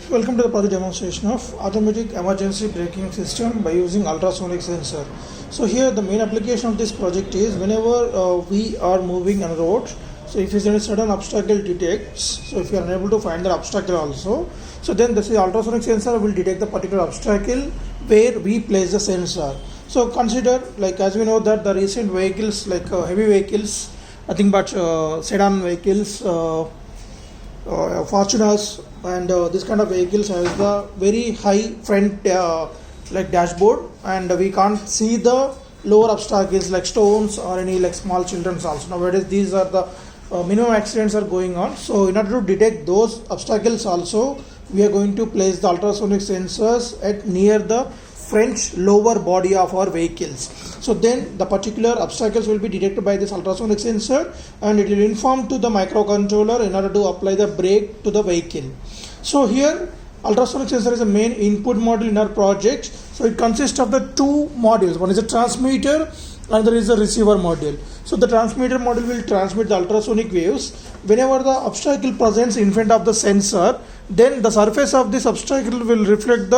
Welcome to the project demonstration of automatic emergency braking system by using ultrasonic sensor. So here the main application of this project is whenever we are moving on a road, so if a sudden obstacle detects, so if you are unable to find the obstacle also, so then this ultrasonic sensor will detect the particular obstacle where we place the sensor. So consider, like as we know that the recent vehicles like heavy vehicles, nothing but sedan vehicles, Fortuners and this kind of vehicles has the very high front like dashboard, and we can't see the lower obstacles like stones or any like small children's also. Nowadays these are the minimum accidents are going on. So in order to detect those obstacles also, we are going to place the ultrasonic sensors at near the front lower body of our vehicles. So then the particular obstacles will be detected by this ultrasonic sensor, and it will inform to the microcontroller in order to apply the brake to the vehicle. So here ultrasonic sensor is a main input module in our project. So it consists of the two modules. One is a transmitter and there is a receiver module. So the transmitter module will transmit the ultrasonic waves. Whenever the obstacle presents in front of the sensor, then the surface of this obstacle will reflect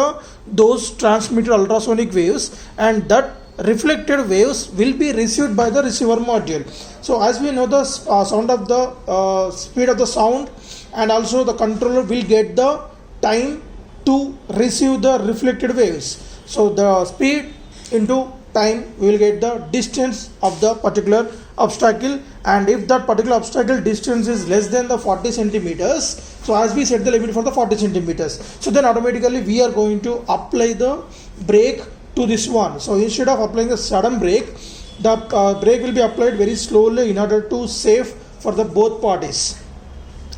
those transmitted ultrasonic waves, and that reflected waves will be received by the receiver module. So as we know, the sound of the speed of the sound, and also the controller will get the time to receive the reflected waves. So the speed into time, we will get the distance of the particular obstacle, and if that particular obstacle distance is less than the 40 centimeters, so as we set the limit for the 40 centimeters, so then automatically we are going to apply the brake to this one. So instead of applying the sudden brake, the brake will be applied very slowly in order to save for the both parties.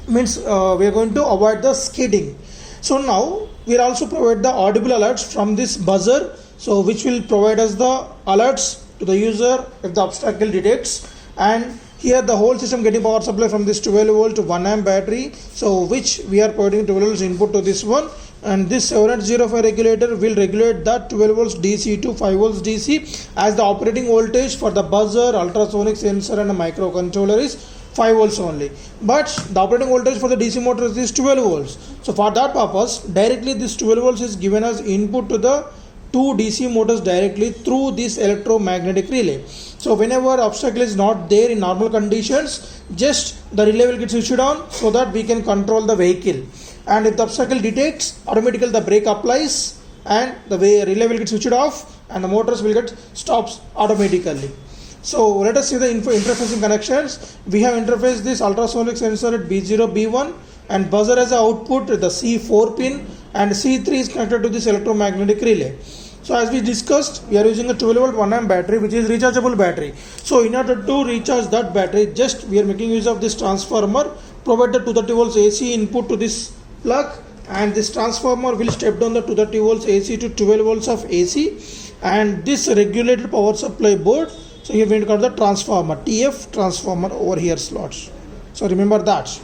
Means we are going to avoid the skidding. So now we will also provide the audible alerts from this buzzer, so which will provide us the alerts to the user if the obstacle detects. And here the whole system getting power supply from this 12 volt to 1 amp battery, so which we are providing 12 volts input to this one, and this 7805 regulator will regulate that 12 volts DC to 5 volts DC, as the operating voltage for the buzzer, ultrasonic sensor and a microcontroller is 5 volts only, but the operating voltage for the DC motor is 12 volts. So for that purpose, directly this 12 volts is given as input to the two DC motors directly through this electromagnetic relay. So whenever obstacle is not there in normal conditions, just the relay will get switched on so that we can control the vehicle. And if the obstacle detects, automatically the brake applies and the relay will get switched off and the motors will get stops automatically. So let us see the interfacing connections. We have interfaced this ultrasonic sensor at B0, B1, and buzzer as an output the C4 pin, and C3 is connected to this electromagnetic relay. So as we discussed, we are using a 12 volt 1 amp battery which is rechargeable battery. So in order to recharge that battery, just we are making use of this transformer, provide the 230 volts AC input to this plug, and this transformer will step down the 230 volts AC to 12 volts of AC, and this regulated power supply board. So here we got the transformer, TF transformer over here slots. So remember that.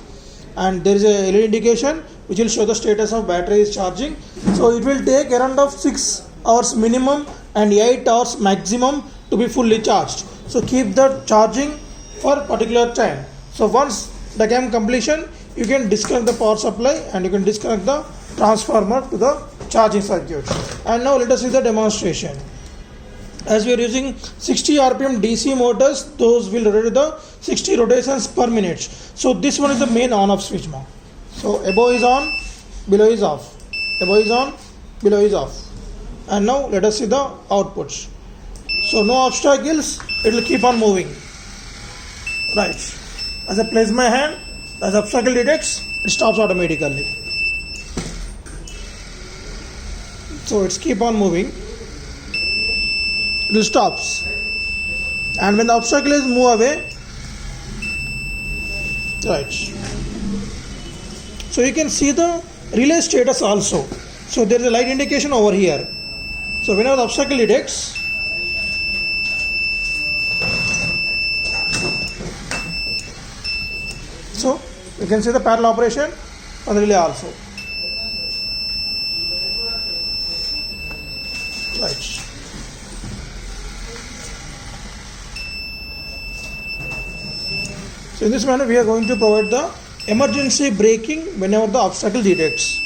And there is a LED indication which will show the status of battery is charging. So it will take around of 6 hours minimum and 8 hours maximum to be fully charged. So keep the charging for particular time. So once the game completion, you can disconnect the power supply and you can disconnect the transformer to the charging circuit. And now let us see the demonstration. As we are using 60 rpm DC motors, those will rotate the 60 rotations per minute. So this one is the main on off switch now. So above is on, below is off, above is on, below is off. And now let us see the outputs. So no obstacles, it will keep on moving. Right. As I place my hand, as obstacle detects, it stops automatically. So it's keep on moving. It will stops. And when the obstacle is move away, right. So you can see the relay status also. So there is a light indication over here. So whenever the obstacle detects, so you can see the parallel operation on the relay also. Right. So in this manner we are going to provide the emergency braking whenever the obstacle detects.